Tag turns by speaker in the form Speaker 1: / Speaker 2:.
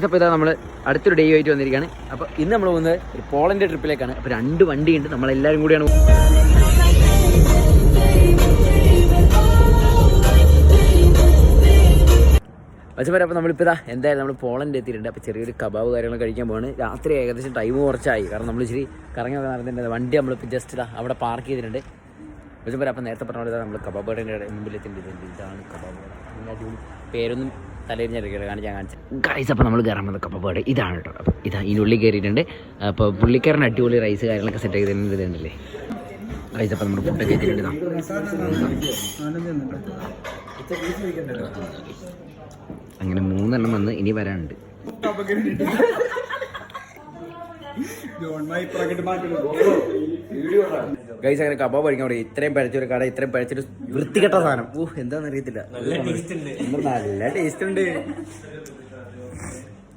Speaker 1: അപ്പോൾ ഇതാ നമ്മൾ അടുത്തൊരു ഡേ ആയിട്ട് വന്നിരിക്കുകയാണ്. അപ്പോൾ ഇന്ന് നമ്മൾ പോകുന്നത് ഒരു പോളണ്ട് ട്രിപ്പിലേക്കാണ്. അപ്പോൾ 2 വണ്ടിയുണ്ട്, നമ്മളെല്ലാവരും കൂടിയാണ്. പക്ഷേ അപ്പോൾ നമ്മളിപ്പോൾ ഇതാ എന്തായാലും നമ്മൾ പോളണ്ട് എത്തിയിട്ടുണ്ട്. അപ്പോൾ ചെറിയൊരു കബാബ് കാര്യങ്ങളൊക്കെ കഴിക്കാൻ പോവാണ്. രാത്രി ഏകദേശം ടൈം കുറച്ചായി, കാരണം നമ്മൾ ഇച്ചിരി കറങ്ങി നടന്നിട്ടുണ്ട്. വണ്ടി നമ്മളിപ്പോൾ ജസ്റ്റ് ഇതാ അവിടെ പാർക്ക് ചെയ്തിട്ടുണ്ട്. പക്ഷേ അപ്പോൾ നേരത്തെ പറഞ്ഞ നമ്മൾ കബാബ് കടയുടെ മുമ്പിൽ എത്തിയിട്ടുണ്ട്. ഇതാണ് കബാബ് കട. അടിപൊളി പേരൊന്നും തലേരിഞ്ഞിരിക്കുക കാണിച്ചു ഗൈസ്. അപ്പോൾ നമ്മൾ കയറാൻ വന്ന കബാബ് ഇതാണ് കേട്ടോ. അപ്പോൾ ഇതാ ഇതിനുള്ളിൽ കയറിയിട്ടുണ്ട്. അപ്പോൾ പുള്ളിക്കാരൻ അടിപൊളി റൈസ് കാര്യങ്ങളൊക്കെ സെറ്റ് ചെയ്ത് ഇതുണ്ടല്ലേ ഗൈസ്. അപ്പോൾ നമ്മൾ ഫുഡൊക്കെ എത്തിയിട്ടുണ്ട്. അങ്ങനെ 3 എണ്ണം വന്ന് ഇനി വരാനുണ്ട്. ഗൈസ് അങ്ങനെ കബാബ് കഴിക്കാൻ പറയും. ഇത്രയും പഴച്ചൊരു കട, ഇത്രയും പഴച്ചൊരു വൃത്തികെട്ട സാധനം. എന്താണെന്ന് അറിയത്തില്ല. നല്ല ടേസ്റ്റ് ഉണ്ട്.